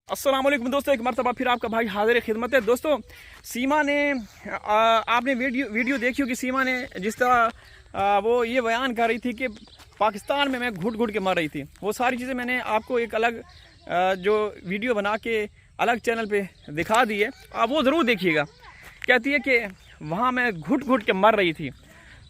अस्सलाम वालेकुम दोस्तों, एक मरतबा फिर आपका भाई हाजिर खिदमत है। दोस्तों, सीमा ने आपने वीडियो देखी होगी। सीमा ने जिस तरह वो ये बयान कर रही थी कि पाकिस्तान में मैं घुट घुट के मर रही थी, वो सारी चीज़ें मैंने आपको एक अलग जो वीडियो बना के अलग चैनल पे दिखा दी है, आप वो ज़रूर देखिएगा। कहती है कि वहाँ मैं घुट घुट के मर रही थी।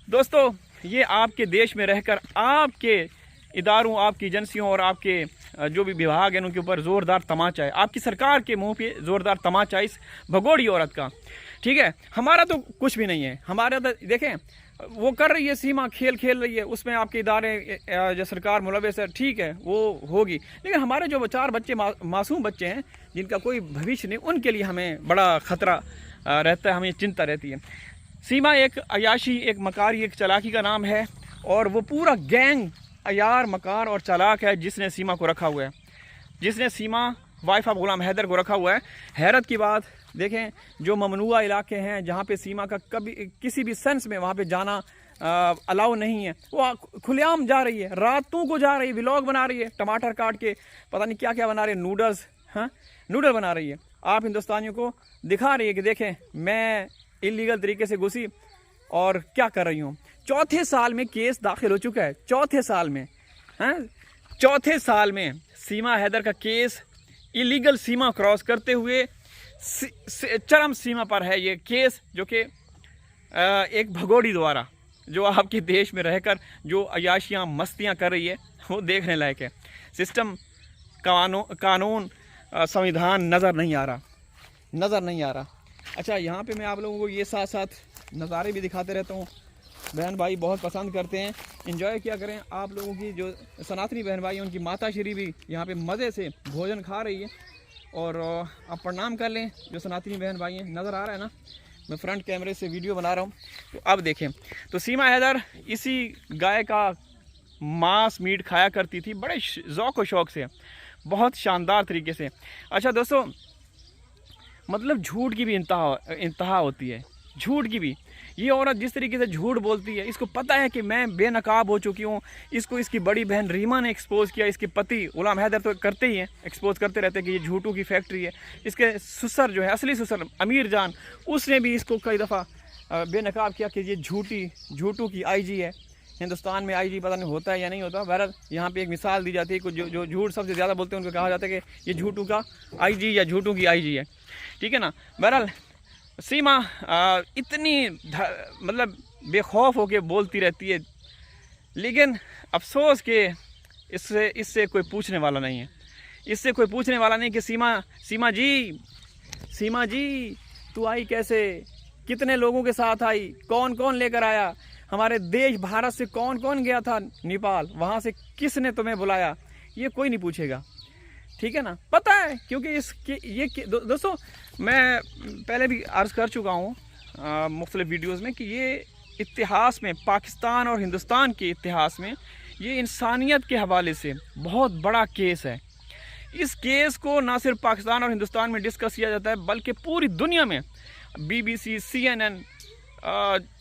दोस्तों, ये आपके देश में रहकर आपके इदारों, आपकी एजेंसियों और आपके जो भी विभाग हैं उनके ऊपर ज़ोरदार तमाचा है। आपकी सरकार के मुंह पे ज़ोरदार तमाचा इस भगोड़ी औरत का। ठीक है, हमारा तो कुछ भी नहीं है। हमारा तो देखें, वो कर रही है, सीमा खेल रही है, उसमें आपके इदारे जो सरकार मुलव्वस है, ठीक है, वो होगी। लेकिन हमारे जो चार बच्चे मासूम बच्चे हैं जिनका कोई भविष्य नहीं, उनके लिए हमें बड़ा ख़तरा रहता है, हमें चिंता रहती है। सीमा एक अयाशी, एक मकारी, एक चालाकी का नाम है, और वो पूरा गैंग अयार, मकार और चालाक है जिसने सीमा को रखा हुआ है, जिसने सीमा वाइफ ऑफ गुलाम हैदर को रखा हुआ है। हैरत की बात देखें, जो ममनुआ इलाके हैं जहाँ पे सीमा का कभी किसी भी सेंस में वहाँ पे जाना अलाउ नहीं है, वो खुलेआम जा रही है, रातों को जा रही है, व्लॉग बना रही है, टमाटर काट के पता नहीं क्या क्या बना रही है, नूडल्स, हाँ नूडल बना रही है। आप हिंदुस्तानियों को दिखा रही है कि देखें मैं इलीगल तरीके से घुसी और क्या कर रही हूँ। चौथे साल में केस दाखिल हो चुका है, चौथे साल में, हाँ चौथे साल में सीमा हैदर का केस इलीगल सीमा क्रॉस करते हुए चरम सीमा पर है ये केस, जो कि एक भगोड़ी द्वारा जो आपके देश में रहकर जो अयाशियाँ मस्तियाँ कर रही है, वो देखने लायक है। सिस्टम, कानून, संविधान नज़र नहीं आ रहा। अच्छा, यहाँ पे मैं आप लोगों को ये साथ साथ नज़ारे भी दिखाते रहता हूँ। बहन भाई बहुत पसंद करते हैं, एंजॉय किया करें। आप लोगों की जो सनातनी बहन भाई, उनकी माता श्री भी यहाँ पे मज़े से भोजन खा रही है, और आप प्रणाम कर लें जो सनातनी बहन भाई हैं। नज़र आ रहा है ना, मैं फ्रंट कैमरे से वीडियो बना रहा हूँ। तो अब देखें, तो सीमा हैदर इसी गाय का मांस मीट खाया करती थी बड़े ज़ौक़ व शौक़ से, बहुत शानदार तरीके से। अच्छा दोस्तों, मतलब झूठ की भी इंतहा होती है, झूठ की भी। ये औरत जिस तरीके से झूठ बोलती है, इसको पता है कि मैं बेनकाब हो चुकी हूँ। इसको इसकी बड़ी बहन रीमा ने एक्सपोज किया, इसके पति गुलाम हैदर तो करते ही हैं, एक्सपोज करते रहते हैं कि ये झूठों की फैक्ट्री है। इसके ससुर जो है, असली ससुर अमीर जान, उसने भी इसको कई दफ़ा बेनकाब किया कि ये झूठों की आईजी है। हिंदुस्तान में आईजी पता नहीं होता है या नहीं होता। बहरहाल यहाँ पे एक मिसाल दी जाती है, कुछ जो झूठ सबसे ज़्यादा बोलते हैं उनको कहा जाता है कि ये झूठों का आईजी या झूठों की आईजी है, ठीक है ना। बहरहाल सीमा इतनी मतलब बेखौफ होके बोलती रहती है, लेकिन अफसोस कि इससे कोई पूछने वाला नहीं है। इससे कोई पूछने वाला नहीं कि सीमा जी तू आई कैसे, कितने लोगों के साथ आई, कौन कौन लेकर आया, हमारे देश भारत से कौन कौन गया था नेपाल, वहाँ से किसने तुम्हें बुलाया, ये कोई नहीं पूछेगा, ठीक है ना। पता है, क्योंकि दोस्तों मैं पहले भी अर्ज़ कर चुका हूँ मुख्तलिफ वीडियोज़ में कि ये इतिहास में, पाकिस्तान और हिंदुस्तान के इतिहास में, ये इंसानियत के हवाले से बहुत बड़ा केस है। इस केस को ना सिर्फ पाकिस्तान और हिंदुस्तान में डिस्कस किया जाता है, बल्कि पूरी दुनिया में BBC, CNN,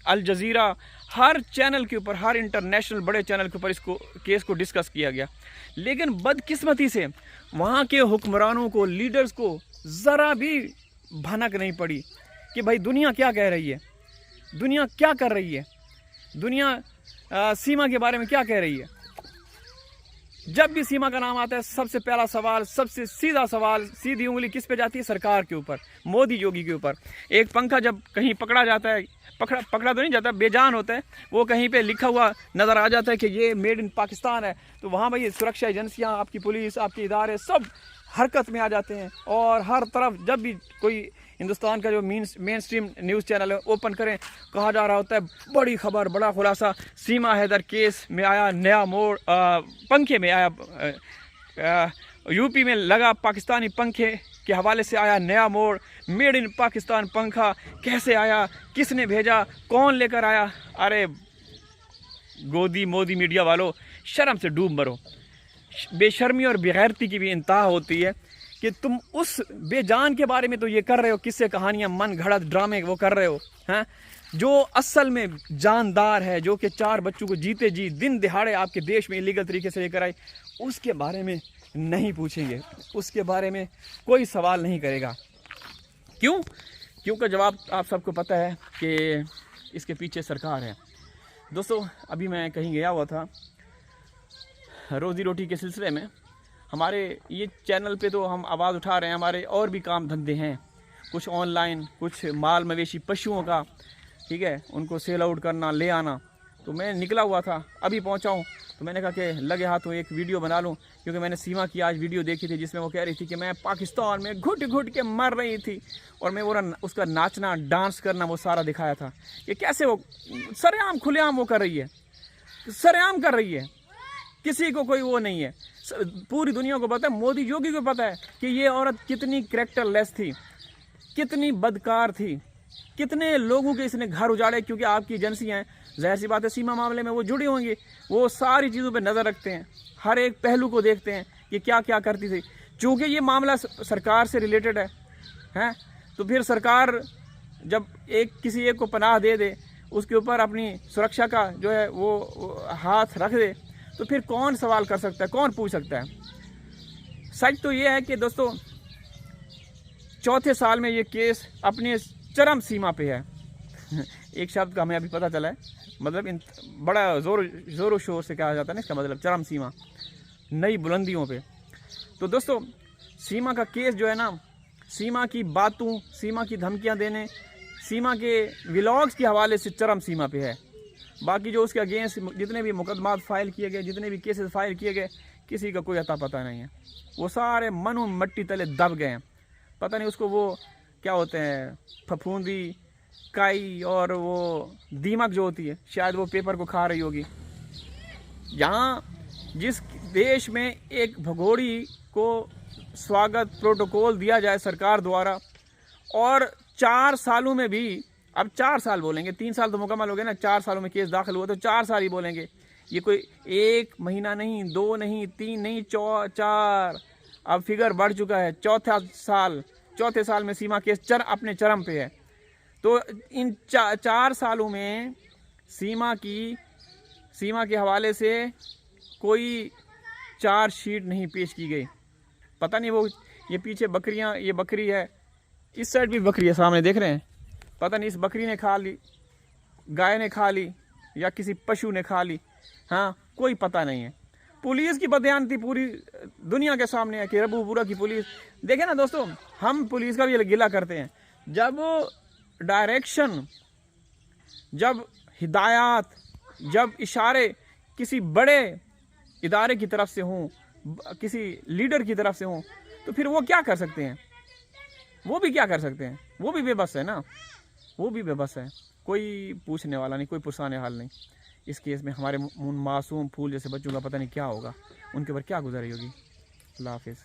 अल जज़ीरा, हर चैनल के ऊपर, हर इंटरनेशनल बड़े चैनल के ऊपर इसको केस को डिस्कस किया गया। लेकिन बदकिस्मती से वहाँ के हुक्मरानों को, लीडर्स को ज़रा भी भनक नहीं पड़ी कि भाई दुनिया क्या कह रही है, दुनिया क्या कर रही है, दुनिया सीमा के बारे में क्या कह रही है। जब भी सीमा का नाम आता है, सबसे पहला सवाल, सबसे सीधा सवाल, सीधी उंगली किस पे जाती है? सरकार के ऊपर, मोदी योगी के ऊपर। एक पंखा जब कहीं पकड़ा जाता है, पकड़ा तो नहीं जाता, बेजान होता है, वो कहीं पे लिखा हुआ नज़र आ जाता है कि ये मेड इन पाकिस्तान है, तो वहाँ भाई सुरक्षा एजेंसियाँ, आपकी पुलिस, आपके इदारे सब हरकत में आ जाते हैं। और हर तरफ जब भी कोई हिंदुस्तान का जो मेन स्ट्रीम न्यूज़ चैनल है ओपन करें, कहा जा रहा होता है बड़ी खबर, बड़ा खुलासा, सीमा हैदर केस में आया नया मोड़, पंखे में आया, यूपी में लगा पाकिस्तानी पंखे के हवाले से आया नया मोड़, मेड इन पाकिस्तान पंखा कैसे आया, किसने भेजा, कौन लेकर आया। अरे गोदी मोदी मीडिया वालों, शर्म से डूब मरो। बेशर्मी और बेगैरती की भी इंतहा होती है कि तुम उस बेजान के बारे में तो ये कर रहे हो, किससे कहानियाँ, मन घड़त ड्रामे वो कर रहे हो, हैं, जो असल में जानदार है, जो कि 4 बच्चों को जीते जी दिन दिहाड़े आपके देश में इलीगल तरीके से लेकर आए, उसके बारे में नहीं पूछेंगे, उसके बारे में कोई सवाल नहीं करेगा। क्यों? क्योंकि जवाब आप सबको पता है कि इसके पीछे सरकार है। दोस्तों, अभी मैं कहीं गया हुआ था रोज़ी रोटी के सिलसिले में। हमारे ये चैनल पे तो हम आवाज़ उठा रहे हैं, हमारे और भी काम धंधे हैं, कुछ ऑनलाइन, कुछ माल मवेशी पशुओं का, ठीक है, उनको सेल आउट करना, ले आना। तो मैं निकला हुआ था, अभी पहुंचा हूं, तो मैंने कहा कि लगे हाथों एक वीडियो बना लूं, क्योंकि मैंने सीमा की आज वीडियो देखी थी जिसमें वो कह रही थी कि मैं पाकिस्तान में घुट घुट के मर रही थी, और मैं वो उसका नाचना, डांस करना वो सारा दिखाया था कि कैसे वो सरेआम खुलेआम वो कर रही है, सरेआम कर रही है, किसी को कोई वो नहीं है। पूरी दुनिया को पता है, मोदी योगी को पता है कि ये औरत कितनी कैरेक्टरलेस थी, कितनी बदकार थी, कितने लोगों के इसने घर उजाड़े। क्योंकि आपकी एजेंसियाँ हैं, जाहिर सी बात है सीमा मामले में वो जुड़ी होंगी, वो सारी चीज़ों पे नज़र रखते हैं, हर एक पहलू को देखते हैं कि क्या क्या करती थी। चूँकि ये मामला सरकार से रिलेटेड है, तो फिर सरकार जब किसी एक को पनाह दे दे, उसके ऊपर अपनी सुरक्षा का जो है वो हाथ रख दे, तो फिर कौन सवाल कर सकता है, कौन पूछ सकता है। सच तो ये है कि दोस्तों, चौथे साल में ये केस अपने चरम सीमा पे है। एक शब्द का हमें अभी पता चला है, मतलब बड़ा ज़ोर शोर से कहा जाता है ना, इसका मतलब चरम सीमा, नई बुलंदियों पे। तो दोस्तों, सीमा का केस जो है ना, सीमा की बातों, सीमा की धमकियां देने, सीमा के व्लॉग्स के हवाले से चरम सीमा पे है। बाकी जो उसके अगेंस्ट जितने भी मुकदमात फाइल किए गए, जितने भी केसेस फाइल किए गए, किसी का कोई अता पता नहीं है। वो सारे मनो मट्टी तले दब गए हैं। पता नहीं उसको वो क्या होते हैं, फफूंदी, काई और वो दीमक जो होती है, शायद वो पेपर को खा रही होगी। यहाँ जिस देश में एक भगोड़ी को स्वागत प्रोटोकॉल दिया जाए सरकार द्वारा, और 4 सालों में भी, अब 4 साल बोलेंगे, 3 साल तो मुकम्मल हो गए ना, 4 सालों में केस दाखिल हुआ तो 4 साल ही बोलेंगे। ये कोई 1 महीना नहीं, 2 नहीं, 3 नहीं, 4, अब फिगर बढ़ चुका है। चौथे साल में सीमा केस अपने चरम पे है। तो इन 4 सालों में सीमा के हवाले से कोई चार्जशीट नहीं पेश की गई। पता नहीं वो ये पीछे बकरियां, ये बकरी है, इस साइड भी बकरी है, सामने देख रहे हैं, पता नहीं इस बकरी ने खा ली, गाय ने खा ली, या किसी पशु ने खा ली, हाँ, कोई पता नहीं है। पुलिस की बदयानती पूरी दुनिया के सामने है कि रबूपुरा की पुलिस। देखें ना दोस्तों, हम पुलिस का भी गिला करते हैं, जब डायरेक्शन, जब हिदायत, जब इशारे किसी बड़े इदारे की तरफ से हों, किसी लीडर की तरफ से हों, तो फिर वो क्या कर सकते हैं? वो भी क्या कर सकते हैं? वो भी बेबस है ना, वो भी बेबस है। कोई पूछने वाला नहीं, कोई पुरसाने हाल नहीं। इस केस में हमारे मासूम फूल जैसे बच्चों का पता नहीं क्या होगा, उनके ऊपर क्या गुजरी होगी। अल्लाह हाफिज़।